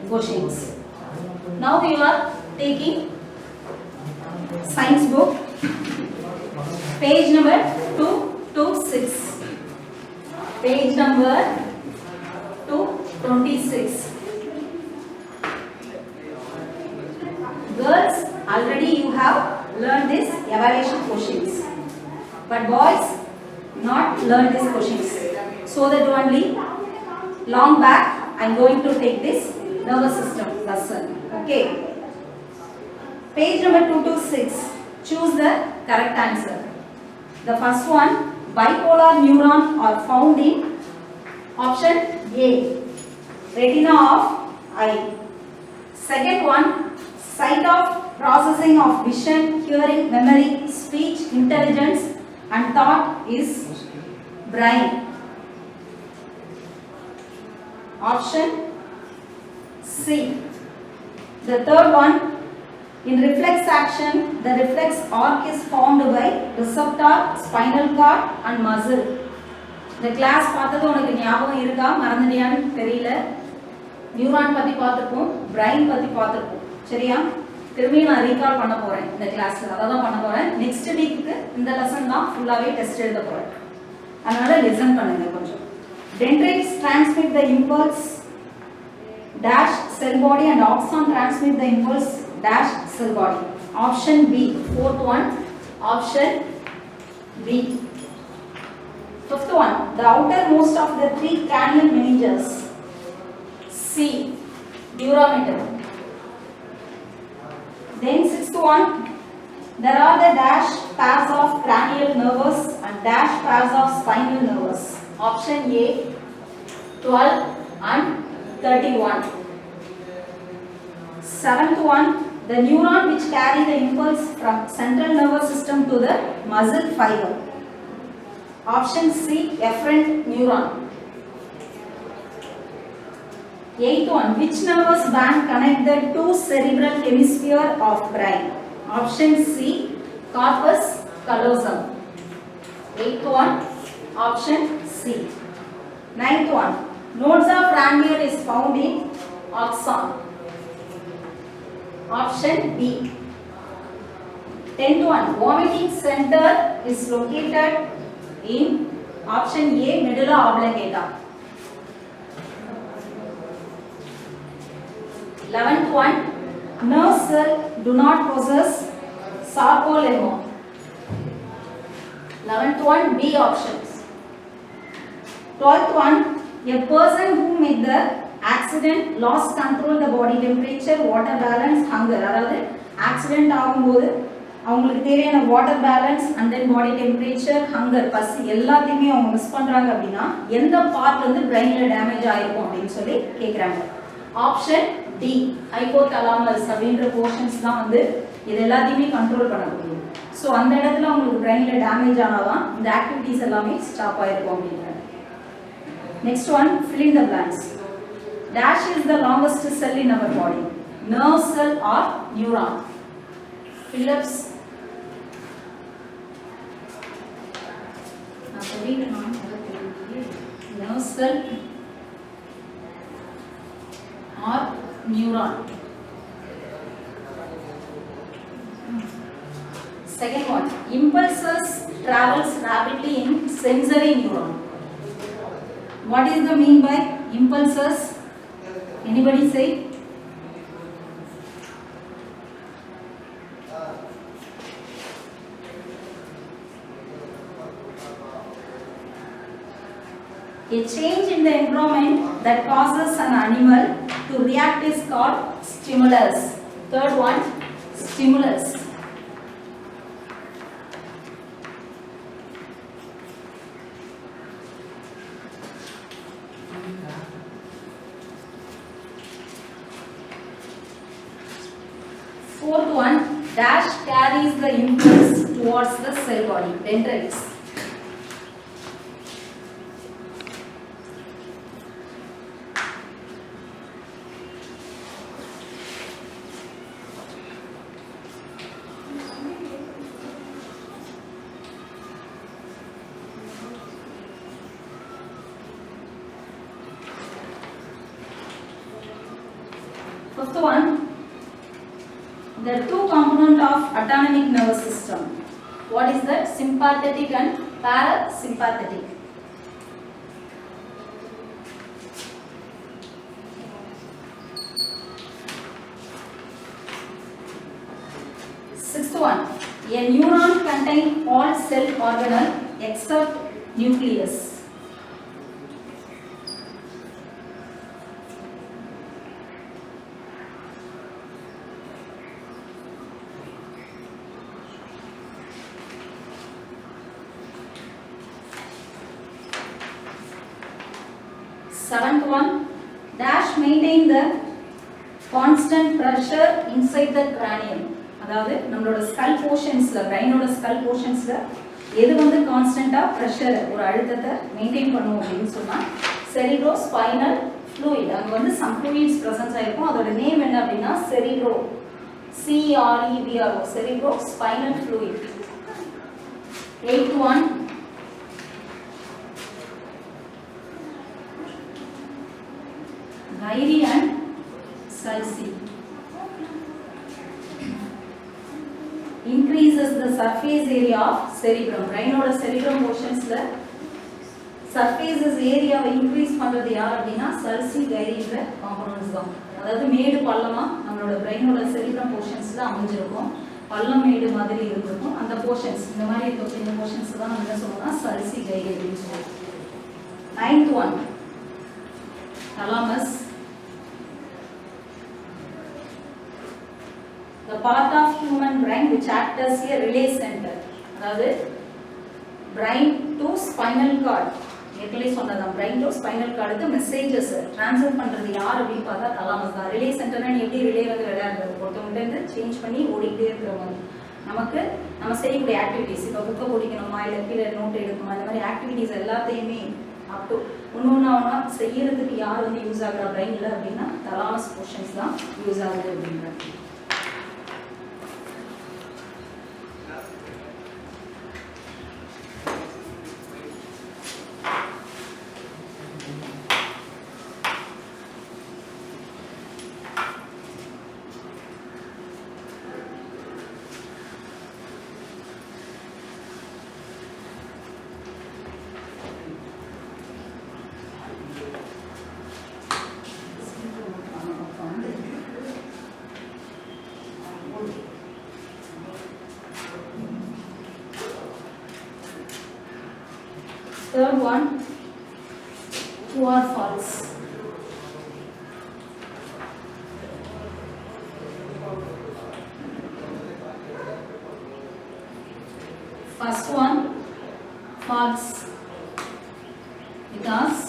questions. Now you are taking science book, page number 226. Page number 226. Girls, already you have learned this evaluation questions, but boys not learned these questions. So that only long back I am going to take this nervous system lesson. Okay. Page number 226. Choose the correct answer. The first one, bipolar neuron are found in option A, retina of eye. Second one, site of processing of vision, hearing, memory, speech, intelligence and thought is brain. Option C. The third one, in reflex action, the reflex arc is formed by receptor, spinal cord and muscle. The class பார்த்தது உனக்கு ஞாபகம் இருக்கா மறந்துட்டியான்னு தெரியல. Neuron பத்தி பார்த்திருப்போம், brain பத்தி பார்த்திருப்போம். சரியா? திரும்பி நான் ரீகால் பண்ண போறேன் இந்த கிளாஸ்ல. அத தான் பண்ண போறேன். நெக்ஸ்ட் வீக்கு இந்த லெசன் தான் ஃபுல்லாவே டெஸ்ட் எழுத போறேன். அதனால லிசன் பண்ணுங்க கொஞ்சம். Dendrites transmit the impulse dash cell body and axon transmit the impulse dash cell body. Option B. Fourth one. Option B. Fifth one. The outermost of the three cranial meninges. C. Durameter. Then sixth one. There are the dash pairs of cranial nerves and dash pairs of spinal nerves. Option A. 12 and 31. Seventh one. The neuron which carry the impulse from central nervous system to the muscle fiber. Option C. Efferent neuron. Eighth one. Which nervous band connect the two cerebral hemisphere of brain? Option C. Corpus callosum. Eighth one. Option C. Ninth one. Nodes of Ranvier is found in axon. Option B. 10th one. Vomiting center is located in option A. Medulla oblongata. 11th one. Nerve cell do not possess sarcolemma. 11th one. B options. 12th one. A person who made the accident lost control the body temperature, water balance, hunger. அதாவது accident ஆகும்போது அவங்களுக்கு தேவையான water balance and then body temperature, hunger, பசி எல்லாத்தையுமே அவங்க miss பண்றாங்க அப்படின்னா எந்த பார்ட் வந்து பிரெயின்ல டேமேஜ் ஆயிருக்கும் அப்படின்னு சொல்லி கேக்குறாங்க. Option D. ஹைபோதலாமஸ் அப்படின்ற போர்ஷன்ஸ் தான் வந்து இது எல்லாத்தையுமே கண்ட்ரோல் பண்ணக்கூடியது. ஸோ அந்த இடத்துல உங்களுக்கு பிரெயின்ல டேமேஜ் ஆனாதான் இந்த ஆக்டிவிட்டிஸ் எல்லாமே ஸ்டாப் ஆயிருக்கும் அப்படின்றாங்க. Next one, fill in the blanks. Dash is the longest cell in our body. Nerve cell or neuron? Phillips. Nerve cell or neuron? Second one, impulses travels rapidly in sensory neuron. What is the mean by impulses? Anybody say? A change in the environment that causes an animal to react is called stimulus. Third one, stimulus. Fourth one, dash carries the impulse towards the cell body. Dendrites. Fifth one, there are two components of autonomic nervous system. What is that? Sympathetic and parasympathetic. Sixth one, a neuron contains all cell organelles except nucleus. Seventh one, dash maintain the constant pressure inside the cranium. அதாவது நம்மளோட skull போர்ஷன்ஸ்ல பிரைனோட skull போர்ஷன்ஸ்ல எது வந்து கான்ஸ்டன்ட்டா pressure ஒரு அழுத்தத்தை maintain பண்ணும் அப்படின்னு சொன்னா cerebro spinal fluid. அங்க வந்து சம் ஃப்ளூயிட்ஸ் பிரசன்ஸ் ஆயிருக்கும். அதோட நேம் என்ன அப்படின்னா cerebro, CREBRO, cerebro spinal fluid. Eight one, Geyri and Sulci increases the surface area of cerebrum. Brainoda cerebrum portions la surfaces area increase பண்றது யார் அப்படினா Sulci, Geyri என்ற components தான். அதாவது மேடு பள்ளமா நம்மளோட brainoda cerebrum portionsல அமைஞ்சிருக்கும். பள்ளம் மேடு மாதிரி இருக்கும். அந்த portions இந்த மாதிரி இருக்க இந்த portions தான் நம்ம என்ன சொல்றோம்னா Sulci, Geyri அப்படின்னு சொல்றோம். Ninth one, thalamus. The part of human brain which acts as a relay center. அதாவது brain to spinal cord. ஏற்கனவே சொன்னதான் brain to spinal cord messages transfer பண்றது யார் அப்படின்னு பார்த்தா thalamus தான். ரிலே சென்டர்னா எப்படி ரிலே வந்து விளையாடுறது, ஒருத்தவங்க இருந்து சேஞ்ச் பண்ணி ஓடிக்கிட்டே இருக்கிற மாதிரி நமக்கு நம்ம செய்யக்கூடிய ஆக்டிவிட்டிஸ், இப்போ புக்கை பிடிக்கணுமா இல்லை கீழே நோட் எடுக்கணுமா, இந்த மாதிரி ஆக்டிவிட்டிஸ் எல்லாத்தையுமே அப் டு ஒன்று செய்யறதுக்கு யார் வந்து யூஸ் ஆகுறா பிரெயினில் அப்படின்னா thalamus portions தான் யூஸ் ஆகுது அப்படின்றாங்க. Third one, true or false. First one, false, because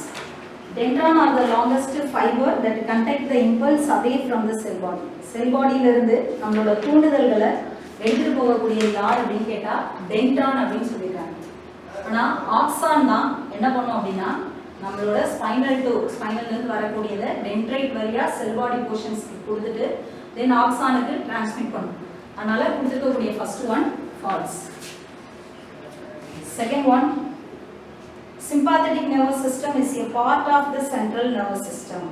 dendron are the longest fiber that conduct the impulse away from the cell body. Cell body ல இருந்து நம்மளோட தூண்டுதல்களை எடுத்துட்டு போகக்கூடிய யார் அப்படின்னு கேட்டா டென்ட்ரான் அப்படின்னு சொல்லிருக்காங்க. ஆனா ஆக்சான் தான் என்ன பண்ணும் அப்படின்னா நம்மளோட ஸ்பைனல் இருந்து வரக்கூடியதை டென்ட்ரைட் வழியா செல் பாடி போர்ஷன்ஸ்க்கு கொடுத்துட்டு தென் ஆக்சானுக்கு டிரான்ஸ்மிட் பண்ணும். அதனால கொடுத்துருக்கக்கூடிய first one false. Second one, sympathetic nervous system is a part of the central nervous system.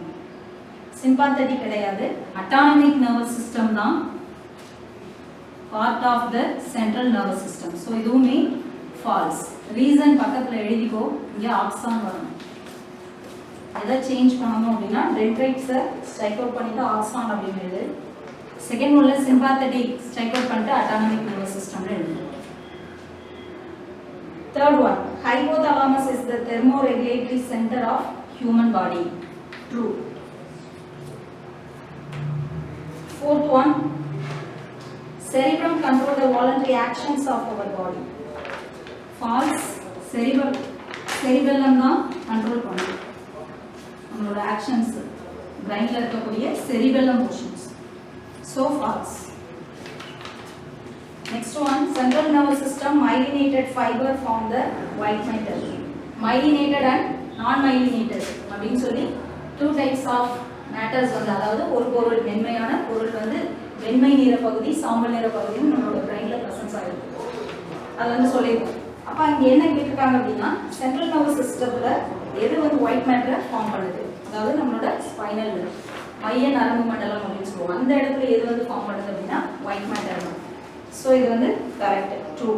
sympathetic கிடையாது, autonomic nervous system தான் part of the central nervous system. so இதுவுமே false. reason பக்கத்துல எழுதிக்கோ, இங்க ஆக்சான் வரணும். எதை சேஞ்ச் பண்ணணும் அப்படின்னா டென்ட்ரைட்ஸை strike out பண்ணிட்டு ஆக்சான் அப்படின்னு எழுது. செகண்ட் ஒன்ல sympathetic ஸ்ட்ரைக் அவுட் பண்ணிட்டு autonomic nervous system எழுது. Third one, hypothalamus is the thermoregulatory center of human body. True. Fourth one, cerebrum control the voluntary actions of our body. False. cerebellum தான் control பண்ணும் நம்மளோட actions. brainல இருக்கக்கூடிய cerebellum portions. So false. Next one, central nervous system myelinated fiber from the white matter. Myelinated and non-myelinated அப்படின்னு சொல்லி two types of matters வந்து, அதாவது ஒரு பொருள் மென்மையான பொருள் வந்து வெண்மை நிற பகுதி சாம்பல் நிற பகுதியும் நம்மளோட பிரெயின்ல பிரசன்ஸ் ஆயிருக்கு. அது வந்து சொல்லியிருக்கோம். அப்ப இங்க என்ன கேட்டிருக்காங்க அப்படின்னா சென்ட்ரல் நர்வஸ் சிஸ்டத்துல எது வந்து ஒயிட் மேட்டரை ஃபார்ம் பண்ணுது, அதாவது நம்மளோட ஸ்பைனல் மைய நரம்பு மண்டலம் அப்படின்னு அந்த இடத்துல எது வந்து ஃபார்ம் பண்ணுது அப்படின்னா ஒயிட் மேட்டர் தான். ஸோ இது வந்து correct, true.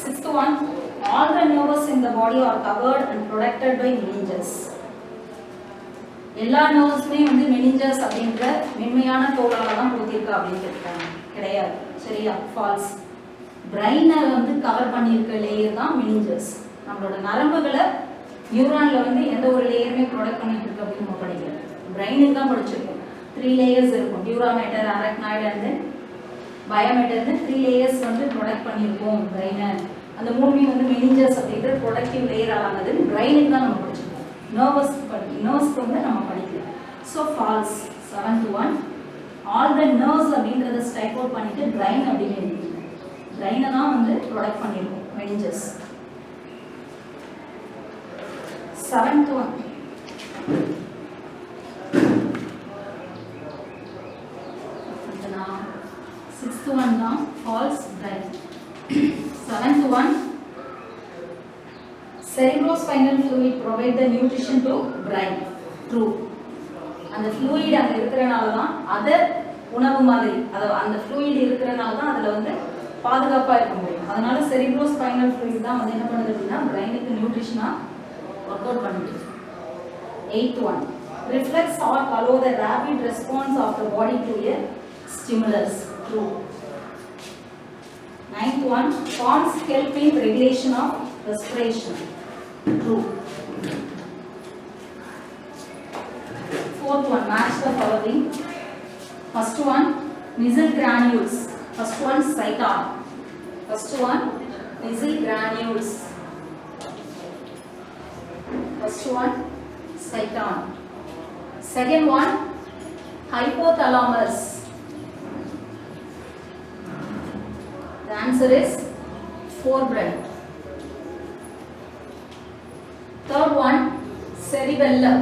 Sixth one, all the nerves in the body are covered and protected by meninges. எல்லா நர்வ்ஸ்மே வந்து meninges அப்படின்ற மென்மையான தோலால தான் போத்திருக்கா அப்படின்னு கேட்கிறாங்க. கிடையாது, சரியா? ஃபால்ஸ். பிரெயினை வந்து கவர் பண்ணியிருக்க லேயர் தான் meninges. நம்மளோட நரம்புகளை நியூரான்ல வந்து எந்த ஒரு லேயருமே ப்ரொடெக்ட் பண்ணிட்டு இருக்கு அப்படின்னு நம்ம படிக்கல. பிரெயினுக்கு தான் படிச்சிருக்கோம். 3 லேயர்ஸ் இருக்கும். நியூரா மேட்டர், அரக்னாய்டு அண்ட் பயோமேட்டர்னு 3 லேயர்ஸ் வந்து ப்ரொடெக்ட் பண்ணியிருக்கோம் பிரெயினை. அந்த மூணுமே வந்து meninges அப்படின்ற ப்ரொடக்டிவ் லேயர் ஆனது பிரெயினுக்கு தான் நம்ம படிச்சிருக்கோம். நர்வ்ஸ்க்கு வந்து நம்ம படிக்கல. So false. 7th one, all the nerves அப்படின்றத ஸ்ட்ரைக் அவுட் பண்ணிட்டு பிரெயின் அப்படின்னு எழுதிருக்கோம். பிரெயினை தான் வந்து ப்ரொடெக்ட் பண்ணியிருக்கோம் meninges. 7th one, sixth one தான் false brain. 7th one, cerebrospinal fluid provide the nutrition to brain. True. அந்த fluid அங்க இருக்கிறனால தான் அது உணவு மாதிரி, அந்த fluid இருக்கிறனால தான் அதுல வந்து பாதுகாப்பா இருக்க முடியும். அதனால cerebrospinal fluid தான் வந்து என்ன பண்ணுது அப்படின்னா பிரெயினுக்கு நியூட்ரிஷனா ஒர்க் அவுட் பண்ணுது. 8th one, reflex or allow the rapid response of the body to a stimulus. True. 9th one, forms help in regulation of respiration. True. 4th one, match the following. First one, mesial granules. First one, cyton. First one, mesial granules. First one, cyton. Second one, hypothalamus. The answer is forebrain. Third one, cerebellum.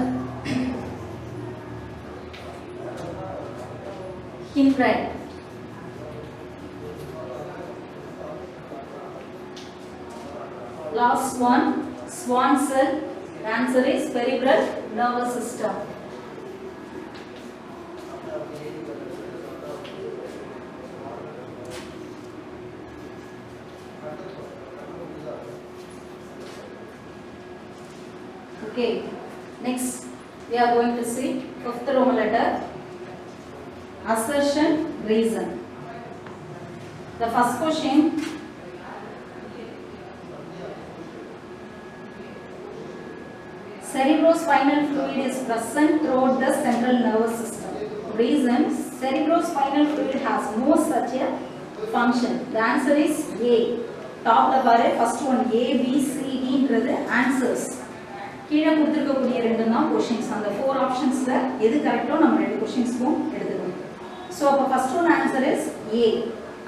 Hindbrain. Last one, swan cell. The answer is peripheral nervous system. Okay, next we are going to see 5th Roman letter, assertion, reason. The first question, cerebrospinal fluid is present throughout the central nervous system. Reason, cerebrospinal fluid has no such a function. The answer is A. Top la paare, first one A, B, C, D ன்றது answers. கீழே கொடுத்திருக்கக்கூடிய ரெண்டு தான் questions. அந்த 4 ஆப்ஷன்ஸ்ல எது கரெக்ட்டோ நம்ம ரெண்டு क्वेश्चंसக்கும் எடுத்துக்கணும். So அப்ப first one answer is A.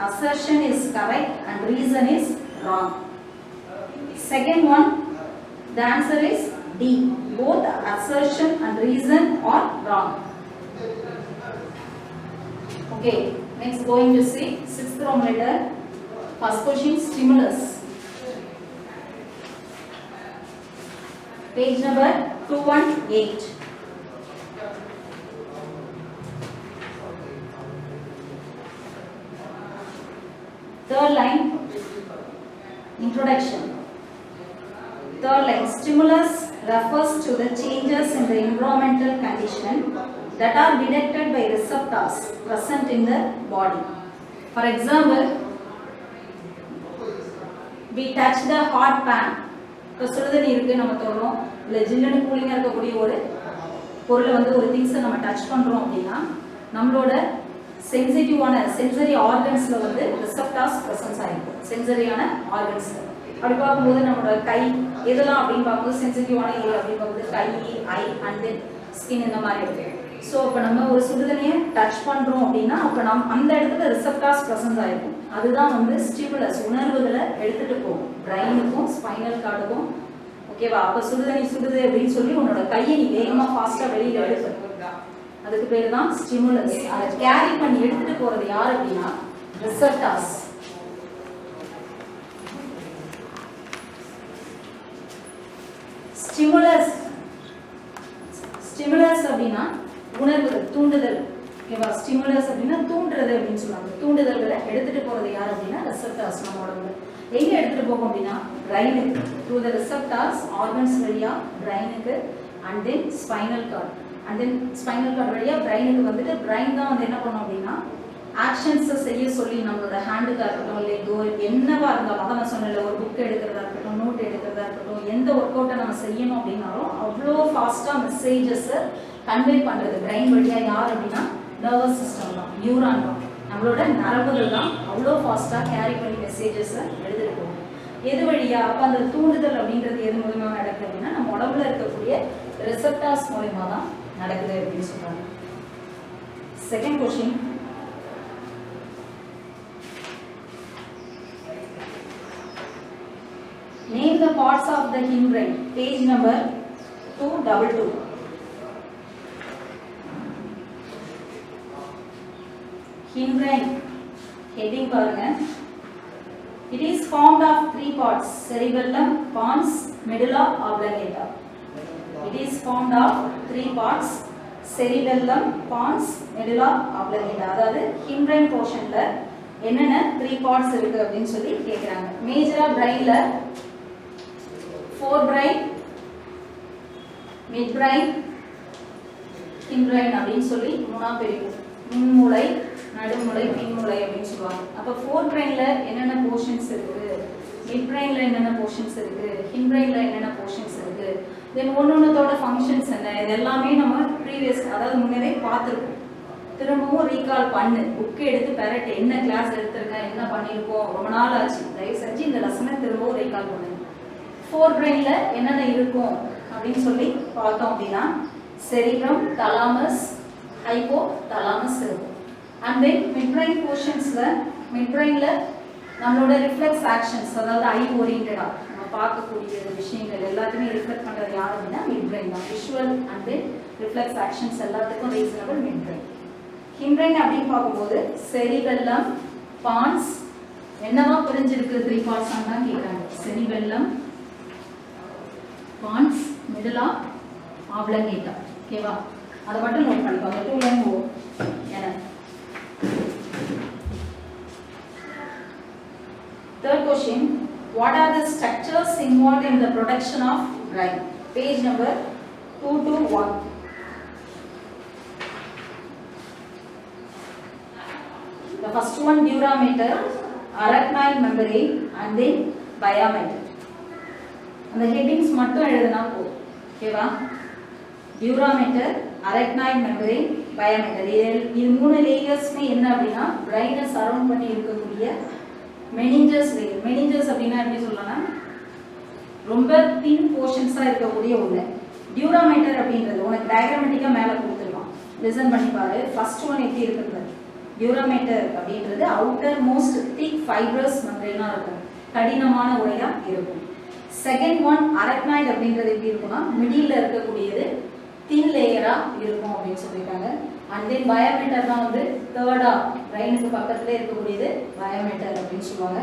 Assertion is correct and reason is wrong. Second one, the answer is D. Both assertion and reason are wrong. Okay, next going to see 6th Roman letter. First question, stimulus. Page number 218. Third line, introduction. Third line, stimulus refers to the changes in the environmental condition that are detected by receptors present in the body. For example, we touch the hot pan. இப்போ சுடுதண்ணி இருக்கு, நம்ம தொடுறோம், இல்லை ஜில்லுன்னு கூலிங்காக இருக்கக்கூடிய ஒரு பொருளை வந்து ஒரு திங்ஸை நம்ம டச் பண்ணுறோம் அப்படின்னா நம்மளோட சென்சிட்டிவான சென்சரி ஆர்கன்ஸில் வந்து ரிசப்டார்ஸ் ப்ரெசன்ஸ் ஆகிருக்கும். சென்சரியான ஆர்கன்ஸில் அப்படி பார்க்கும்போது நம்மளோட கை எதெல்லாம் அப்படின்னு பார்க்கும்போது சென்சிட்டிவான ஏரியா அப்படின்னு பார்க்கும்போது கை, ஐ அண்ட் தென் ஸ்கின் இந்த மாதிரி இருக்கு. ஸோ இப்போ நம்ம ஒரு சுடுதண்ணியை டச் பண்ணுறோம் அப்படின்னா அப்போ அந்த இடத்துல ரிசப்டார்ஸ் ப்ரெசன்ஸ் ஆகிருக்கும். அதுதான் வந்து ஸ்டிமுலஸ், உணர்வுகளை எடுத்துகிட்டு போகும் பிரெயினுக்கும் ஸ்பைனல் கார்டுக்கும். ஓகேவா? அப்போ சுடுதண்ணி சுடுது அப்படின்னு சொல்லி உன்னோட கையை நீ வேகமாக ஃபாஸ்ட்டாக வெளியில் எடுத்து, அதுக்கு பேர் தான் ஸ்டிமுலஸ். அதை கேரி பண்ணி எடுத்துகிட்டு போகிறது யார் அப்படின்னா ரிசப்டார்ஸ். ஸ்டிமுலஸ் அப்படின்னா உணர்வுகள், தூண்டுதல். ஓகேவா? ஸ்டிமுலஸ் அப்படின்னா தூண்டுறது அப்படின்னு சொல்லுவாங்க. தூண்டுதல்களை எடுத்துட்டு போறது யார் அப்படின்னா ரிசப்டார்ஸ் நம்ம உடம்புல. எங்க எடுத்துட்டு போகும் அப்படின்னா பிரைனுக்கு, த்ரூ த ரிசப்டார்ஸ் ஆர்கன்ஸ் வழியா பிரைனுக்கு, and then spinal cord, and then spinal cord வழியா பிரைனுக்கு வந்துட்டு பிரைன் தான் வந்து என்ன பண்ணும் அப்படின்னா ஆக்ஷன்ஸை செய்ய சொல்லி நம்மளோட ஹேண்டுக்காக இருக்கட்டும், லெக்கோ, என்னவா இருந்தாலும், அதான் நான் சொன்னேன், ஒரு புக் எடுக்கிறதா இருக்கட்டும், நோட் எடுக்கிறதா இருக்கட்டும், எந்த ஒர்க் அவுட்டை நம்ம செய்யணும் அப்படின்னாலும் அவ்வளோ ஃபாஸ்ட்டாக மெசேஜஸை கன்வே பண்ணுறது பிரைன் வழியாக யார் அப்படின்னா நர்வஸ் சிஸ்டம் தான், நியூரான் தான், நம்மளோட நரம்புகள் தான் அவ்வளோ ஃபாஸ்ட்டாக கேரி பண்ணி மெசேஜஸை எழுதிட்டு போகும். எது வழியா? அப்போ அந்த தூண்டுதல் அப்படின்றது எது மூலமாக நடக்குது அப்படின்னா நம்ம உடம்புல இருக்கக்கூடிய ரிசப்டார்ஸ் மூலமாக தான் நடக்குது அப்படின்னு சொல்கிறாங்க. Second question, name the parts of the hindbrain, page number 222. Hindbrain heading பாருங்க. It is formed of 3 parts, cerebellum, pons, medulla oblongata. It is formed of 3 parts, cerebellum, pons, medulla oblongata. அதாவது hindbrain portionல என்னென்ன 3 parts இருக்கு அப்படின்னு சொல்லி கேக்குறாங்க. மேஜரா பிரைன்ல forebrain, midbrain, hindbrain அப்படின்னு சொல்லி மூணா பிரிக்கும். முன்மூளை, நடுமூளை, பின்மூளை அப்படின்னு சொல்லுவாங்க. அப்போ forebrainல என்னென்ன போர்ஷன்ஸ் இருக்கு, midbrainல என்னென்ன போர்ஷன்ஸ் இருக்கு, hindbrainல என்னென்ன போர்ஷன்ஸ் இருக்கு, தென் ஒன்னொன்னத்தோட ஃபங்க்ஷன்ஸ் என்ன, இது எல்லாமே நம்ம ப்ரீவியஸ் அதாவது முன்னவே பார்த்துருக்கோம். திரும்பவும் ரீகால் பண்ணு, புக்கு எடுத்து பெரட்டு, என்ன கிளாஸ் எடுத்திருக்கேன், என்ன பண்ணியிருக்கோம், ரொம்ப நாள் ஆச்சு, தயவு செஞ்சு இந்த லெசனை திரும்பவும் ரீகால் பண்ணுங்க. forebrainல என்னென்ன இருக்கும் அப்படின்னு சொல்லி பார்த்தோம் அப்படின்னா செரிப்ரம், தலாமஸ், ஹைபோதலாமஸ் இருக்கும். அண்ட் தென் midbrain போர்ஷன்ஸ்ல midbrainல நம்மளோட ரிஃப்ளெக்ஸ் ஆக்ஷன்ஸ், அதாவது ஐ ஓரியன்டா நம்ம பார்க்கக்கூடிய விஷயங்கள் எல்லாத்தையுமே ரிஃப்ளெக்ட் பண்றது யார் அப்படின்னா midbrain தான். Visual and then reflex actions எல்லாத்துக்கும் ரீசனபிள் midbrain. hindbrain அப்படின்னு பார்க்கும்போது செரிபெல்லம், பான்ஸ், என்னவா பிரிஞ்சிருக்கு 3 பார்ட்ஸ் தான் கேட்குறாங்க. Cerebellum, pons, மிடுலா ஆப்லங்கேட்டா. ஓகேவா? அதை மட்டும் நோட் பண்ணிக்கோங்க. 2 லைன் ஓ என. Third question, what are the structures involved in the production of brain? Page number 221. The first one, dura mater, arachnoid membrane, and then biomatter. அந்த ஹெட்டிங்ஸ் மட்டும் எழுதுனா போதும். ஓகேவா? Dura matter, arachnoid membrane, biomatter. இது 3 லேயர்ஸ்மே என்ன அப்படின்னா பிரைனை surround பண்ணி இருக்கக்கூடிய மெனிஞ்சஸ் லேயர். மெனிஞ்சஸ் அப்படின்னா எப்படி சொல்லலாம், ரொம்ப தின் போர்ஷன்ஸாக இருக்கக்கூடிய ஒன்று. டியூரா மேட்டர் அப்படின்றது உனக்கு டயக்ராமேட்டிக்காக மேலே கொடுத்துருவான், லிசன் பண்ணி பாரு. ஃபர்ஸ்ட் ஒன் எப்படி இருக்குது, டியூரா மேட்டர் அப்படின்றது அவுட்டர் மோஸ்ட் திக் ஃபைப்ரஸ் மெம்பரேனாக இருக்கும், கடினமான உரையாக இருக்கும். செகண்ட் ஒன் அரக்னாய்டு அப்படின்றது எப்படி இருக்கும்னா மிடில் இருக்கக்கூடியது, தின் லேயரா இருக்கும் அப்படின்னு சொல்லியிருக்காங்க. அண்ட் தென் பயோமேட்டர் தான் வந்து தேர்டா பிரைனுக்கு பக்கத்துல இருக்கக்கூடியது பயோமேட்டர் அப்படின்னு சொல்லுவாங்க.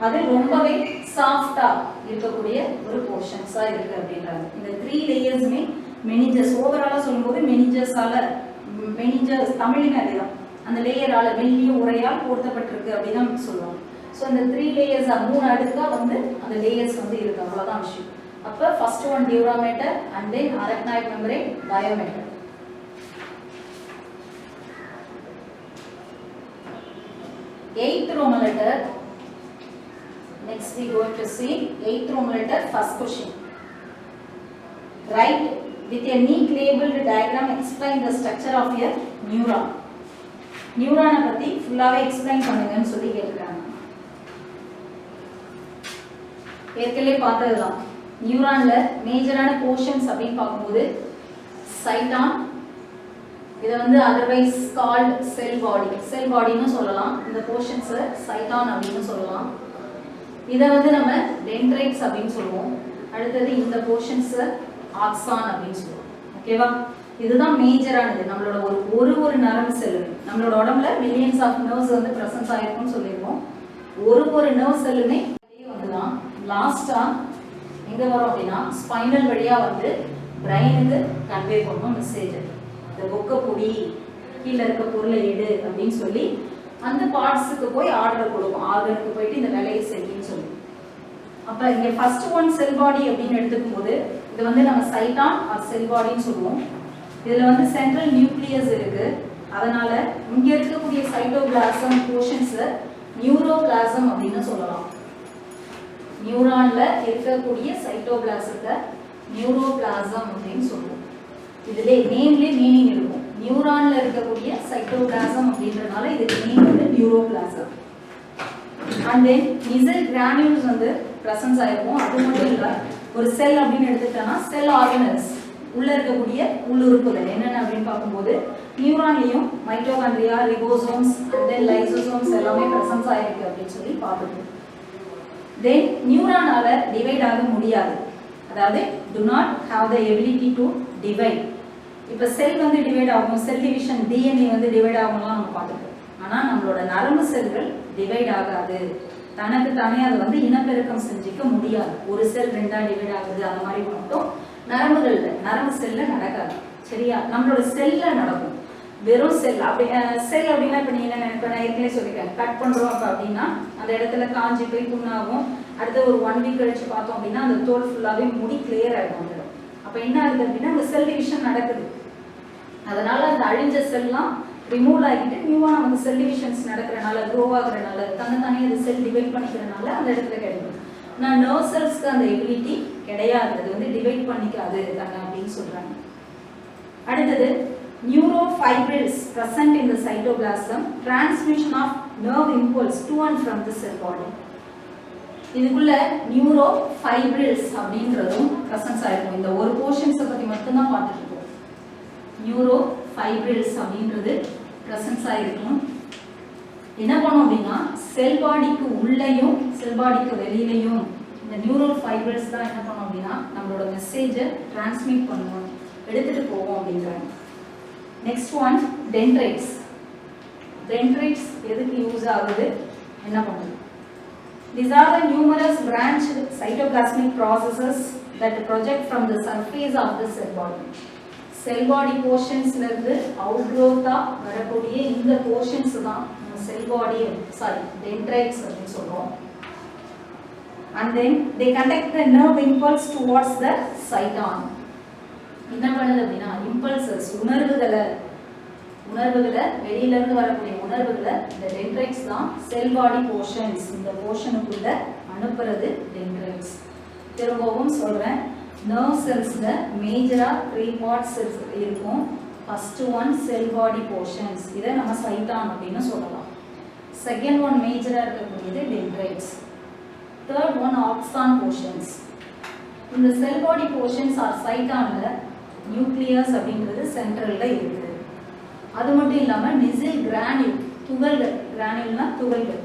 அது ரொம்பவே சாஃப்டா இருக்கக்கூடிய ஒரு போர்ஷன்ஸா இருக்கு அப்படின்றாங்க. இந்த 3 லேயர்ஸுமே மெனிஞ்சஸ், ஓவராலா சொல்லும்போது மெனிஞ்சஸ் தமிழின் அதுதான், அந்த லேயரால மெல்லிய உரையால் பொருத்தப்பட்டிருக்கு அப்படின்னு சொல்லுவாங்க. ஸோ இந்த 3 லேயர்ஸா 3 அடுக்கா வந்து அந்த லேயர்ஸ் வந்து இருக்கு, அவ்வளோதான் விஷயம். அப்போ first one dura matter, and then arachnoid membrane, biomatter. Eighth Roman letter. Next we going to see 8th Roman letter. First question. Write with a neat labeled diagram. Explain the structure of a neuron. Neuron பத்தி ஃபுல்லாவே explain பண்ணுங்கன்னு சொல்லி கேட்குறாங்க. ஏற்கனவே பார்த்ததுதான். நியூரான்ல மேஜரான portions அப்படின்னு பார்க்கும்போது சைட்டான், இதை வந்து அதர்வைஸ் கால்ட் செல் பாடி, செல் பாடின்னு சொல்லலாம். இந்த போர்ஷன்ஸை சைட்டான் அப்படின்னு சொல்லலாம். இதை வந்து நம்ம டென்ட்ரைட்ஸ் அப்படின்னு சொல்லுவோம். அடுத்தது இந்த போர்ஷன்ஸை ஆக்சான் அப்படின்னு சொல்லுவோம். ஓகேவா? இதுதான் மேஜரானது. நம்மளோட ஒரு நரம்பு செல்லுமே, நம்மளோட உடம்புல மில்லியன்ஸ் ஆஃப் நர்வ்ஸ் வந்து ப்ரெசன்ஸ் ஆயிருக்கும்னு சொல்லியிருக்கோம். ஒரு நர்வ் செல்லுமே வந்துதான் லாஸ்டா எங்க வரும் அப்படின்னா ஸ்பைனல் வழியா வந்து பிரெயினுக்கு கன்வே பண்ணும் மெசேஜ். இந்த புக்கை புடி, கீழே இருக்க பொருளை எடு அப்படின்னு சொல்லி அந்த பார்ட்ஸுக்கு போய் ஆர்டர் கொடுக்கும், ஆர்கனுக்கு போயிட்டு இந்த வேலையை செய்யுன்னு சொல்லி. அப்போ இங்கே ஃபர்ஸ்ட் ஒன் செல் பாடி அப்படின்னு எடுத்துக்கும் போது இது வந்து நம்ம சைட்டான் ஆர் செல் பாடின்னு சொல்லுவோம். இதில் வந்து சென்ட்ரல் நியூக்ளியஸ் இருக்கு. அதனால இங்கே இருக்கக்கூடிய சைட்டோபிளாசம் போர்ஷன்ஸை நியூரோபிளாசம் அப்படின்னு சொல்லலாம். நியூரான்ல இருக்கக்கூடிய சைட்டோபிளாசத்தை நியூரோபிளாசம் அப்படின்னு சொல்லுவோம். இதுல நேம்லேயே மீனிங் இருக்கும். நியூரான்ல இருக்கக்கூடிய சைட்டோபிளாசம் அப்படின்றனால இதுக்கு நேம் வந்து நியூரோபிளாசம். அண்ட் தென் நிசல் கிரானியூல்ஸ் வந்து பிரசன்ஸ் ஆயிருக்கும். அது மட்டும் இல்லை, ஒரு செல் அப்படின்னு எடுத்துட்டோம்னா செல் ஆர்கனல்ஸ் உள்ள இருக்கக்கூடிய உள்ளுறுப்புகள் என்னென்ன அப்படின்னு பார்க்கும்போது நியூரான்லையும் mitochondria, ribosomes and then lysosomes எல்லாமே பிரசன்ஸ் ஆயிருக்கு அப்படின்னு சொல்லி பார்த்துருக்கோம். தென் நியூரானால டிவைட் ஆக முடியாது, அதாவது do not have the ability to divide. இப்போ செல் வந்து டிவைட் ஆகும், செல் டிவிஷன் டிஎன்ஏ வந்து டிவைட் ஆகும்லாம் நம்ம பார்த்துருக்கோம். ஆனால் நம்மளோட நரம்பு செல்கள் டிவைட் ஆகாது, தனக்கு தானே அதை வந்து இனப்பெருக்கம் செஞ்சுக்க முடியாது. ஒரு செல் ரெண்டா டிவைட் ஆகுது அந்த மாதிரி மட்டும் நரம்பு செல்ல நடக்காது. சரியா? நம்மளோட செல்ல நடக்கும். வெறும் செல் அப்படி செல் அப்படின்னா இப்போ நீங்கள் என்ன நினைப்பேன், நான் ஏற்கனவே சொல்லியிருக்கேன், கட் பண்ணுறோம் அப்போ அப்படின்னா அந்த இடத்துல காஞ்சி போய் புண்ணாகும். அடுத்து ஒரு 1 வீக் கழிச்சு பார்த்தோம் அப்படின்னா அந்த தோல் ஃபுல்லாகவே முடி கிளியர் ஆகிடும் வந்துடும். அப்போ என்ன ஆகுது அப்படின்னா அந்த செல் டிவிஷன் நடக்குது. அதனால அந்த அழிஞ்ச செல்லாம் ரிமூவ் ஆகிட்டு நியூவான வந்து செல் டிவிஷன்ஸ் நடக்கிறனால, க்ரோ ஆகுறதுனால, தன்னைத்தானே அது செல் டிவைட் பண்ணிக்கிறதுனால அந்த இடத்துல கிடைக்கும். நான் நர்வ் செல்ஸ்க்கு அந்த எபிலிட்டி கிடையாது, அது வந்து டிவைட் பண்ணிக்காது தானே அப்படின்னு சொல்கிறாங்க. அடுத்தது neurofibrils present in the cytoplasm, transmission of nerve impulse to and from the cell body. இதுக்குள்ள neurofibrils அப்படின்றதும் பிரசன்ஸ் ஆயிருக்கும். இந்த ஒரு போர்ஷன்ஸை பற்றி மட்டும்தான் பார்த்துட்டு இருக்கோம். neurofibrils அப்படின்றது பிரசன்ஸ் ஆயிருக்கும். என்ன பண்ணும் அப்படின்னா செல் பாடிக்கு உள்ளேயும் செல் பாடிக்கு வெளியிலையும் இந்த neurofibrils தான் என்ன பண்ணும் அப்படின்னா நம்மளோட மெசேஜை டிரான்ஸ்மிட் பண்ணுவோம், எடுத்துட்டு போவோம் அப்படின்றாங்க. Next one dendrites. டென்ட்ரைட்ஸ் எதுக்கு யூஸ் ஆகுது, என்ன பண்ணுது? These are the numerous branched cytoplasmic processes that project from the surface of the cell body. Cell body portions ல இருந்து outgrowth வரக்கூடிய இந்த portions தான் cell body dendrites அப்படின்னு சொல்றோம். And then they conduct the nerve impulse towards the cyton. என்ன பண்ணுது அப்படின்னா இம்பல்சஸ், உணர்வுகளை வெளியில இருந்து வரக்கூடிய உணர்வுகளை இந்த டென்ட்ரைட்ஸ் தான் செல் பாடி போர்ஷன்ஸ் இந்த போர்ஷனுக்குள்ள அனுப்புறது டென்ட்ரைட்ஸ். திரும்பவும் சொல்றேன், நர்வ் செல்ஸ்ல மேஜரா 3 பார்ட்ஸ் இருக்கும். ஃபர்ஸ்ட் ஒன் செல் பாடி போர்ஷன்ஸ், இதை நம்ம சைட்டான் அப்படின்னு சொல்லலாம். செகண்ட் ஒன் மேஜரா இருக்கக்கூடியது dendrites. Third one axon portions. இந்த செல் பாடி போர்ஷன்ஸ் ஆர் சைட்டான்ல நியூக்ளியஸ் அப்படின்றது சென்ட்ரல்ல இருக்குது. அது மட்டும் இல்லாமல் நிசில் கிரானியூல், துகள்கள், கிரானியூல்னா துகள்கள்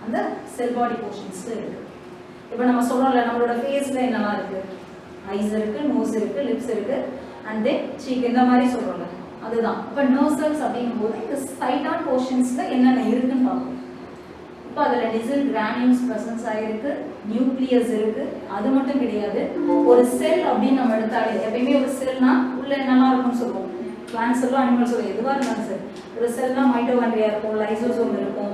அந்த செல் பாடி போர்ஷன்ஸ்ல இருக்கு. இப்போ நம்ம சொல்றோம்ல நம்மளோட ஃபேஸ்ல என்னெல்லாம் இருக்கு, ஐஸ் இருக்கு, நோஸ் இருக்கு, லிப்ஸ் இருக்கு, அண்ட் தென் சீக், இந்த மாதிரி சொல்றோம்ல அதுதான். இப்போ நர்வ் செல்ஸ் அப்படிங்கும் போது இந்த சைட்டான் போர்ஷன்ஸ்ல என்னென்ன இருக்குன்னு பார்ப்போம். இப்போ அதில் நிசில் கிரானியூல்ஸ் ப்ரெசன்ஸ் ஆகிருக்கு, நியூக்ளியஸ் இருக்கு. அது மட்டும் கிடையாது, ஒரு செல் அப்படின்னு நம்ம எடுத்தாலே எப்பயுமே ஒரு செல்னா உள்ள என்னெல்லாம் இருக்கும்னு சொல்லுவோம். பிளான்ட் செல்லோ அனிமல் செல்லோ எதுவாக இருந்தாலும் சரி, ஒரு செல்னா மைட்டோகாண்ட்ரியா இருக்கும், லைசோசோம் இருக்கும்,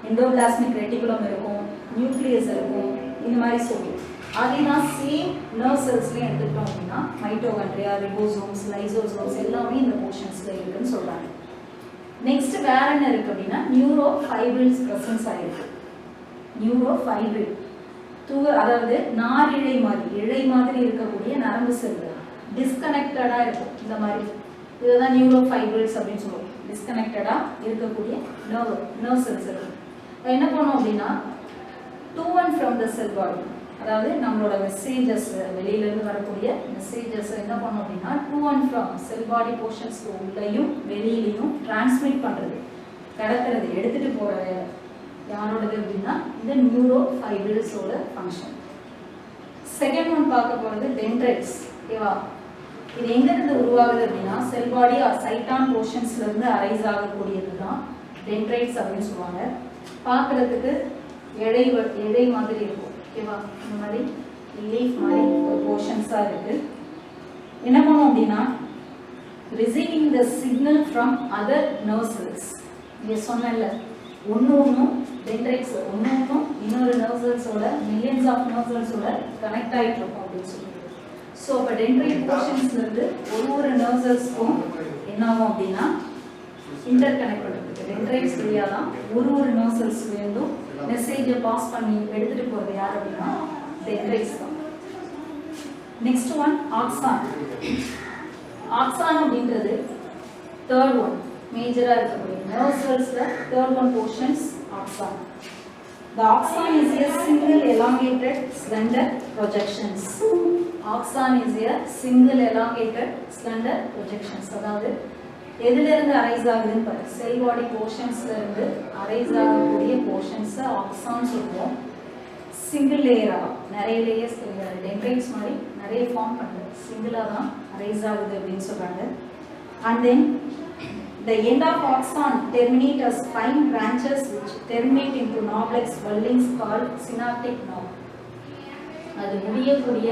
எண்டோபிளாஸ்மிக் ரெட்டிகுலம் இருக்கும், நியூக்ளியஸ் இருக்கும், இந்த மாதிரி சொல்லுவோம். அதே தான் சேம் நர்வ் செல்ஸ்லேயும் எடுத்துக்கிட்டோம் அப்படின்னா மைட்டோகாண்ட்ரியா, ரிபோசோம்ஸ், லைசோசோம்ஸ் எல்லாமே இந்த போர்ஷன்ஸில் இருக்குன்னு சொல்கிறாங்க. நெக்ஸ்ட் வேற என்ன இருக்கு அப்படின்னா நியூரோஃபைபிரில்ஸ் பிரசன்ஸ் ஆயிருக்கு. நியூரோஃபைபிரில் அதாவது நாரிழை மாதிரி இருக்கக்கூடிய நரம்பு செல்கள் டிஸ்கனெக்டடா இருக்கும். இந்த மாதிரி இதுதான் நியூரோஃபைபிரில்ஸ் அப்படின்னு சொல்லுவோம். டிஸ்கனெக்டடா இருக்கக்கூடிய நர்வ் செல்ஸ் இருக்கு. என்ன பண்ணும் அப்படின்னா டு அண்ட் ஃப்ரம் த செல் பாடி, அதாவது நம்மளோட மெசேஜஸ் வெளியிலேருந்து வரக்கூடிய மெசேஜஸ் என்ன பண்ணோம் அப்படின்னா டு அண்ட் ஃப்ரம் செல் பாடி போர்ஷன்ஸ்க்கு உள்ளேயும் வெளியிலையும் டிரான்ஸ்மிட் பண்ணுறது, கடத்துறது, எடுத்துகிட்டு போகிற யாரோடது அப்படின்னா இந்த நியூரோஃபைபிரில்ஸோட ஃபங்க்ஷன். செகண்ட் ஒன் பார்க்க போகிறது டென்ட்ரைட்ஸ். ஓகேவா? இது எங்கேருந்து உருவாகுது அப்படின்னா செல் பாடி சைட்டான் போர்ஷன்ஸ்லேருந்து அரைஸ் ஆகக்கூடியது தான் டென்ட்ரைட்ஸ் அப்படின்னு சொல்லுவாங்க. பார்க்குறதுக்கு இழை மாதிரி இருக்கும். ஓகேவா? இந்த மாதிரி லீஃப் மாதிரி போர்ஷன்ஸாக இருக்குது. என்ன பண்ணும் அப்படின்னா receiving the signal from other nerve cells. இங்கே சொன்னல ஒன்றும் டென்ட்ரைட்ஸ் ஒன்றும் இன்னொரு nerve cellsோட millions of nerve cellsோட கனெக்ட் ஆகிட்டு இருக்கும் அப்படின்னு சொல்லுவாங்க. ஸோ அப்போ டென்ட்ரைட் போர்ஷன்ஸ்லேருந்து ஒரு nerve cellsக்கும் என்ன ஆகும் அப்படின்னா இன்டர் கனெக்ட் பண்ணுறது டென்ட்ரைட்ஸ் வழியாக தான் ஒரு nerve cellsலேருந்தும் மெசேஜை பாஸ் பண்ணி எடுத்துகிட்டு போகிறது யார் அப்படின்னா டென்ட்ரைட்ஸ் தான். Next one axon. ஆக்சான் அப்படின்றது தேர்ட் ஒன் மேஜரா இருக்கக்கூடிய nerve cellsல third one portions axon. The axon is a single elongated slender projections. Axon is a single elongated slender projections. அதாவது எதில இருந்து அரைஸ் ஆகுதுன்னு பாரு செல் பாடி போர்ஷன்ஸ்ல இருந்து அரைஸ் ஆகக்கூடிய போர்ஷன்ஸ் ஆக்சான் சொல்லுவோம். சிங்கிள் லேயரா நிறைய லேயர்ஸ் டென்ட்ரைட்ஸ் மாதிரி நிறைய ஃபார்ம் பண்ணுது சிங்கிளா தான் அரைஸ் ஆகுது அப்படின்னு சொல்றாங்க. And then the end of axon terminate as fine branches which terminate into knob-like swellings called synaptic knob. அது முடியக்கூடிய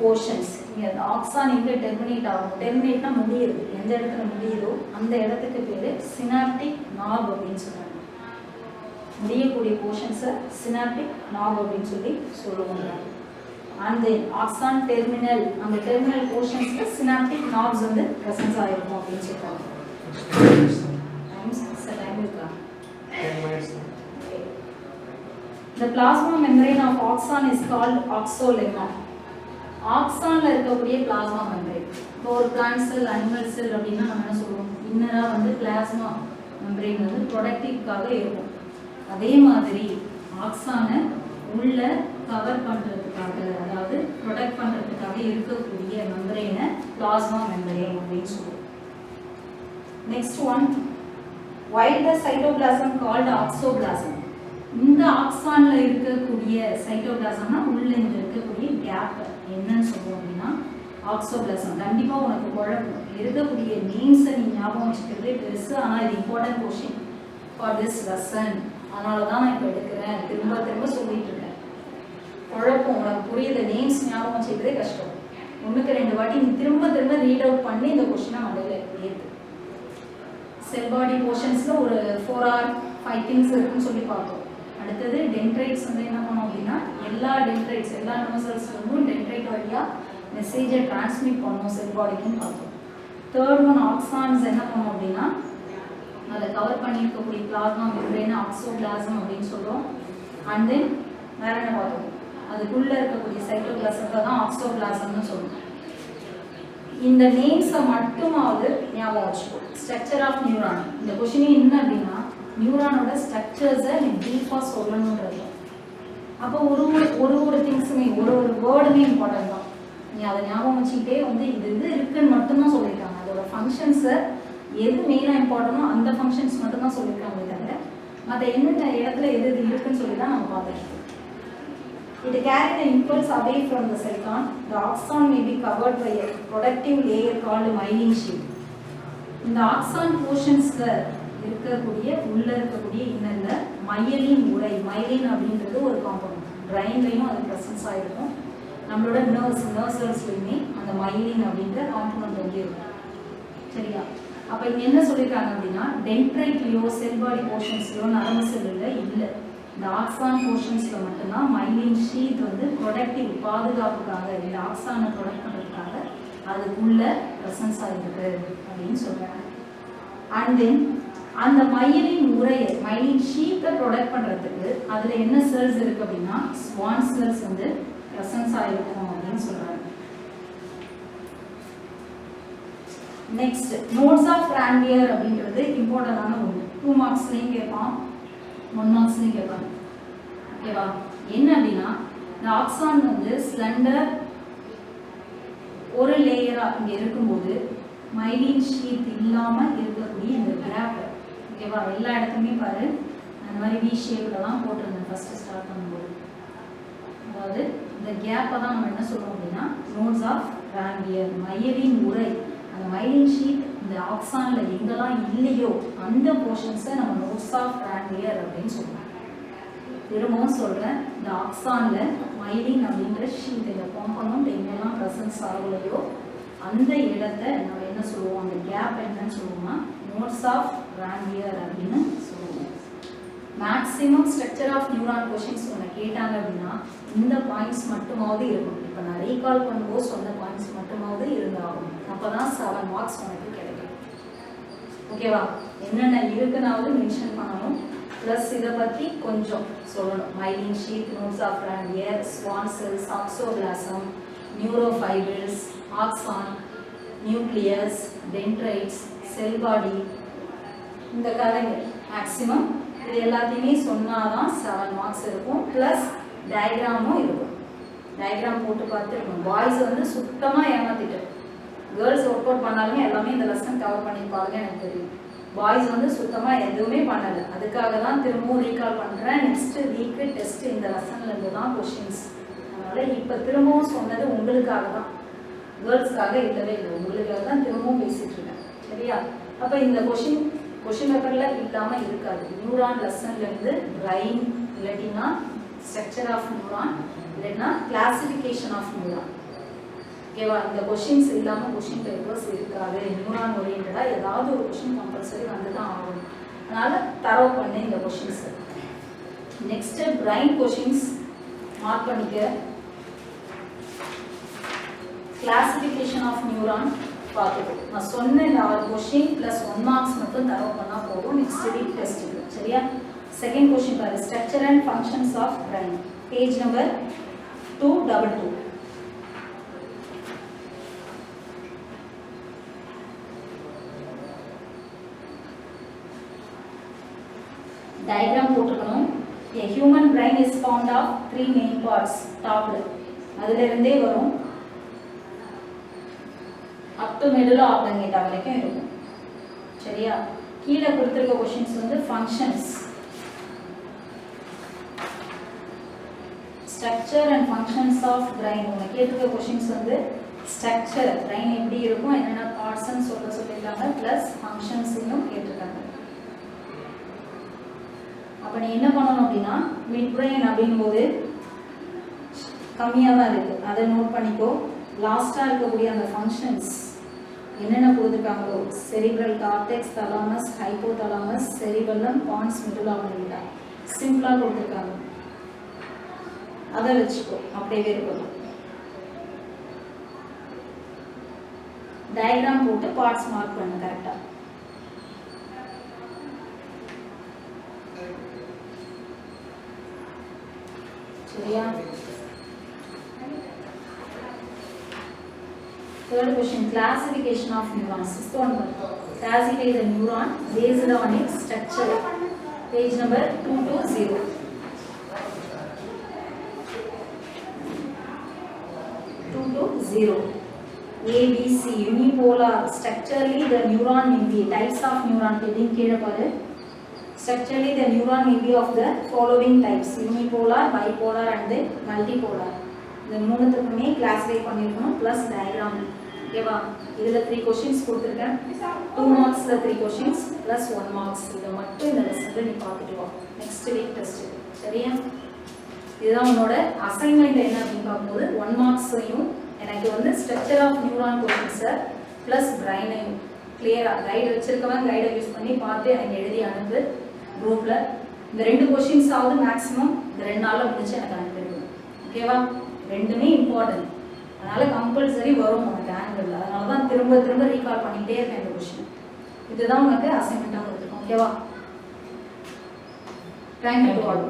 portions. இங்க அந்த axon எங்க terminate ஆகும் terminateனா முடியுது எந்த இடத்துல முடியுதோ அந்த இடத்துக்கு பேரு synaptic knob அப்படின்னு சொல்றாங்க. முடியக்கூடிய portions synaptic knob அப்படின்னு சொல்லி சொல்லுவாங்க. And then axon terminal அந்த terminal portionsல synaptic knobs வந்து presence ஆயிருக்கும் அப்படின்னு சொல்றாங்க. Time இருக்கா 10 minutes. The plasma membrane of axon is called axolemma. ஆக்சான்ல இருக்கக்கூடிய பிளாஸ்மா மெம்பரேன். இப்போ ஒரு பிளான்ட் செல் அனிமல் செல் அப்படின்னா நம்ம என்ன சொல்லுவோம் இன்னரா வந்து பிளாஸ்மா மெம்பரேன் வந்து ப்ரொடக்டிவ்காக இருக்கும். அதே மாதிரி ஆக்சானை உள்ள கவர் பண்றதுக்காக அதாவது ப்ரொடெக்ட் பண்றதுக்காக இருக்கக்கூடிய மெம்பரேனை பிளாஸ்மா மெம்பரேன் அப்படின்னு சொல்லுவோம். Next one, why the cytoplasm called oxoplasm? இந்த ஆக்சான்ல இருக்கக்கூடிய சைட்டோபிளாசம்னா உள்ள இங்க இருக்கக்கூடிய கேப் என்னன்னு சொல்லுவோம் அப்படின்னா ஆக்சோபிளாசம். கண்டிப்பா உனக்கு குழப்பம் இருக்கக்கூடிய நேம்ஸை நீ ஞாபகம் வச்சுக்கிறதே பெருசு. ஆனால் இது important question for this lesson. அதனால தான் நான் இப்போ எடுக்கிறேன் திரும்ப திரும்ப சொல்லிட்டு இருக்கேன். குழப்பம் உனக்கு புரியுது நேம்ஸ் ஞாபகம் வச்சுக்கிறதே கஷ்டம். ஒன்றுக்கு 2 வாட்டி நீ திரும்ப திரும்ப ரீட் அவுட் பண்ணி இந்த கொஸ்டினை மண்டையில் ஏற்று. செல் பாடி போர்ஷன்ஸ்ல ஒரு 4 or 5 திங்ஸ் இருக்குன்னு சொல்லி பார்த்தோம். அடுத்தது டென்ட்ரைட்ஸ் வந்து என்ன பண்ணோம் அப்படின்னா எல்லா டென்ட்ரைட்ஸ் எல்லா nerve cells வந்து டென்ட்ரைட் வழியா மெசேஜை டிரான்ஸ்மிட் பண்ணும் செல் பாடிக்குன்னு பார்த்தோம். தேர்ட் ஒன் ஆக்சான்ஸ் என்ன பண்ணோம் அப்படின்னா அதை கவர் பண்ணியிருக்கக்கூடிய பிளாஸ்மா மெம்பரேன் ஆக்சோபிளாசம் அப்படின்னு சொல்றோம். அண்ட் தென் வேற என்ன பார்த்தோம் அதுக்குள்ள இருக்கக்கூடிய சைட்டோபிளாசத்தை தான் ஆக்சோபிளாசம்னு சொல்றோம். இந்த நேம்ஸை மட்டுமாவது ஞாபகம் வச்சுக்கோ. ஸ்ட்ரக்சர் ஆஃப் நியூரான் இந்த கொஸ்டினே என்ன அப்படின்னா நியூரானோட ஸ்ட்ரக்சர்ஸை நீ டீப்பாக சொல்லணுன்றது. அப்போ ஒரு திங்ஸுமே ஒரு வேர்டுமே இம்பார்ட்டன்ட் தான். நீ அதை ஞாபகம் வச்சுக்கிட்டே வந்து இது இருக்குன்னு மட்டும்தான் சொல்லியிருக்காங்க. அதோட ஃபங்க்ஷன்ஸை எது மெயினாக இம்பார்ட்டனோ அந்த ஃபங்க்ஷன்ஸ் மட்டும்தான் சொல்லியிருக்காங்களே தவிர மற்ற என்னென்ன இடத்துல எது இருக்குன்னு சொல்லி தான் நம்ம பார்த்துருக்கோம். It carries the impulse away from the cytokine. The axon may be covered by a protective layer called myelin sheath. இந்த ஆக்சான் போர்ஷன்ஸ்ல இருக்கக்கூடிய உள்ள இருக்கக்கூடிய இன்னர்ல மயலின் உறை மயலின் அப்படின்றது ஒரு காம்பவுண்ட். பிரைன்லையும் அது பிரசன்ஸ் ஆகிருக்கும். நம்மளோட nerve cellsலையுமே அந்த மயலின் அப்படின்ற காம்பவுண்ட் வந்து இருக்கும். சரியா? அப்போ இங்கே என்ன சொல்லியிருக்காங்க அப்படின்னா டென்ட்ரைட்லையோ செல் பாடி போர்ஷன்ஸ்லையோ நரம்பு செல்லில் இல்லை. இந்த ஆக்சான் போர்ஷன்ஸில் மட்டும்தான் மைலின் ஷீத் வந்து ப்ரொடக்டிவ் பாதுகாப்புக்காக இந்த ஆக்சானை ப்ரொடக்ட் பண்ணுறதுக்காக அதுக்குள்ள ப்ரெசன்ஸ் ஆகிருக்கு அப்படின்னு சொல்கிறாங்க. அண்ட் தென் அந்த மயிலின் உரையை மைலின் ஷீத்தை ப்ரொடக்ட் பண்ணுறதுக்கு அதில் என்ன செல்ஸ் இருக்குது அப்படின்னா ஸ்வான் செல்ஸ் வந்து ப்ரெசன்ஸ் ஆகிருக்கும் அப்படின்னு சொல்கிறாங்க. நெக்ஸ்ட் நோட்ஸ் ஆஃப் ரான்வியர் அப்படின்றது இம்பார்ட்டண்டான ஒன்று. 2 மார்க்ஸ்லையும் கேட்பான் 1 மார்க்ஸ்லையும் கேட்பாங்க. ஓகேவா? என்ன அப்படின்னா இந்த ஆக்சான் வந்து ஸ்லெண்டர் ஒரு லேயராக இங்கே இருக்கும்போது மைலின் ஷீத் இல்லாமல் இருக்கக்கூடிய இந்த கேப் ஓகேவா எல்லா இடத்துலையுமே பாரு அந்த மாதிரி வி ஷேப்பில் தான் போட்டிருந்தேன் ஃபஸ்ட்டு ஸ்டார்ட் பண்ணும்போது. அதாவது இந்த கேப்பை தான் நம்ம என்ன சொல்கிறோம் அப்படின்னா நோட்ஸ் ஆஃப் ரான்வியர் மயலின் உரை. அந்த மைலின் ஷீட் இந்த ஆக்சானில் எங்கெல்லாம் இல்லையோ அந்த போர்ஷன்ஸை நம்ம நோட்ஸ் ஆஃப் ரான்வியர் அப்படின்னு சொல்லுவோம். திரும்பவும் சொல்கிறேன் இந்த ஆக்சானில் மைலின் அப்படின்ற ஷீட் இந்த காம்பனண்ட் எங்கெல்லாம் ப்ரெசன்ஸ் ஆகலையோ அந்த இடத்தை நம்ம என்ன சொல்லுவோம், அந்த கேப் என்னன்னு சொல்லுவோம்னா நோட்ஸ் ஆஃப் ரான்வியர் அப்படின்னு சொல்லுவோம். Maximum structure of neuron questions ஒன்று கேட்டாங்க அப்படின்னா இந்த பாயிண்ட்ஸ் மட்டுமாவது இருக்கும். இப்போ நான் ரீகால் பண்ணும்போது சொன்ன பாயிண்ட்ஸ் மட்டுமாவது இருந்தாகும். அப்போ தான் 7 மார்க்ஸ் உனக்கு கிடைக்கும். ஓகேவா? என்னென்ன இருக்குனாவது மென்ஷன் பண்ணணும். ப்ளஸ் இதை பற்றி கொஞ்சம் சொல்லணும். Myelin sheath, nodes of Ranvier, Schwann cells, axoplasm, neurofibrils, axon, nucleus, dendrites, cell body, இந்த கதைகள் மேக்ஸிமம் இது எல்லாத்தையுமே சொன்னாதான் 7 மார்க்ஸ் இருக்கும். ப்ளஸ் டயக்ராமும் இருக்கும். டயக்ராம் போட்டு பார்த்துருக்கணும். பாய்ஸ் வந்து சுத்தமாக ஏமாத்திட்டு, கேர்ள்ஸ் ஒர்க் அவுட் பண்ணாலுமே எல்லாமே இந்த லெசன் கவர் பண்ணியிருப்பாங்க எனக்கு தெரியும். பாய்ஸ் வந்து சுத்தமாக எதுவுமே பண்ணலை. அதுக்காக தான் திரும்பவும் ரீகால் பண்ணுறேன். நெக்ஸ்ட் வீக்கு டெஸ்ட் இந்த லெசன்லேருந்து தான் கொஷின்ஸ். அதனால் இப்போ திரும்பவும் சொன்னது உங்களுக்காக தான், கேர்ள்ஸ்க்காக இல்லவே இல்லை, உங்களுக்காக தான் திரும்பவும் பேசிகிட்டு இருக்கேன். சரியா? அப்போ இந்த கொஷின் பேப்பரில் இல்லாமல் இருக்காது. நியூரான் லெசன்லேருந்து பிரைன், இல்லாட்டினா ஸ்ட்ரக்சர் ஆஃப் நியூரான், இல்லைன்னா கிளாசிஃபிகேஷன் ஆஃப் நியூரான். ஓகேவா? இந்த கொஷின்ஸ் இல்லாமல் கொஷின் பேப்பர்ஸ் இருக்காது. நியூரான் ஓரியன்டாக ஏதாவது ஒரு கொஷின் கம்பல்சரி வந்து தான் ஆகும். அதனால் தரவு பண்ணு இந்த questions. Next brain questions mark பண்ணிக்க. கிளாசிஃபிகேஷன் ஆஃப் நியூரான் பார்த்துக்கோ. நான் சொன்ன இந்த 6 கொஷின் ப்ளஸ் 1 மார்க்ஸ் மட்டும் தரவு பண்ணால் போதும். நெக்ஸ்ட் வீக் டெஸ்ட் இது. சரியா? செகண்ட் கொஷின் பாரு. Structure and functions of brain, page number 222. Diagram போட்டுக்கணும். A human brain is formed of 3 main parts. டாப்ல அதுல இருந்தே வரும், அப் டு மிடில் ஆப்லங்கேட்டா வரைக்கும் இருக்கும். சரியா? கீழே கொடுத்துருக்க கொஷின்ஸ் வந்து functions, structure and functions of brain. உங்களுக்கு கேட்டிருக்க கொஷின்ஸ் வந்து ஸ்ட்ரக்சர், பிரைன் எப்படி இருக்கும், என்னென்ன பார்ட்ஸ்ன்னு சொல்லியிருக்காங்க, ப்ளஸ் ஃபங்க்ஷன்ஸையும் கேட்டிருக்காங்க. அப்போ நீ என்ன பண்ணணும் அப்படின்னா, மிட் பிரெயின் அப்படின்போது கம்மியாக தான் இருக்குது, அதை நோட் பண்ணிக்கோ. லாஸ்ட்டாக இருக்கக்கூடிய அந்த ஃபங்க்ஷன்ஸ் என்னென்ன கொடுத்துருக்காங்களோ, cerebral cortex, thalamus, hypothalamus, cerebellum, pons, medulla oblongata, சிம்பிளாக கொடுத்துருக்காங்க. அதை வச்சுக்கோ, அப்படியே இருக்கணும். டயக்ராம் போட்டு பார்ட்ஸ் மார்க் பண்ணு கரெக்டாக. சரியா? Third question, classification of neurons. Fifth one, classify the neuron based on its structure. Page number 220. A, B, C, unipolar. Structurally, the neuron may be types of neuron. Heading kira paru. Structurally, the neuron may be of the following types: unipolar, bipolar, and then multipolar. இந்த மூணுத்துக்குமே classify பண்ணிருக்கணும் plus diagram. ஓகேவா? இதில் 3 questions கொடுத்துருக்கேன். 2 மார்க்ஸில் 3 questions plus 1 marks. இதை மட்டும் இந்த லெசனில் நீ பார்த்துட்டு வா. Next week test. சரியா? இதுதான் உன்னோட அசைன்மெண்ட். என்ன அப்படின்னு பார்க்கும்போது 1 மார்க்ஸையும் எனக்கு வந்து ஸ்ட்ரக்சர் ஆஃப் நியூரான் கொஷின்ஸை ப்ளஸ் பிரைனையும் கிளியராக கைடு வச்சுருக்கவன் கைடை யூஸ் பண்ணி பார்த்து எனக்கு எழுதி அனுப்பு குரூப்பில். இந்த 2 கொஷின்ஸாவது மேக்ஸிமம் இந்த 2 நாளில் முடிச்சு எனக்கு அனுப்பிடுவேன். ஓகேவா? ரெண்டுமே இம்பார்ட்டன்ட், அதனால் கம்பல்சரி வரும் உனக்கு ஆங்கிளில். அதனால தான் திரும்ப திரும்ப ரீகால் பண்ணிகிட்டே இருக்கேன் இந்த கொஷின். இதுதான் உனக்கு அசைன்மெண்ட்டாக கொடுத்துருக்கோம். ஓகேவா? Thank you to all.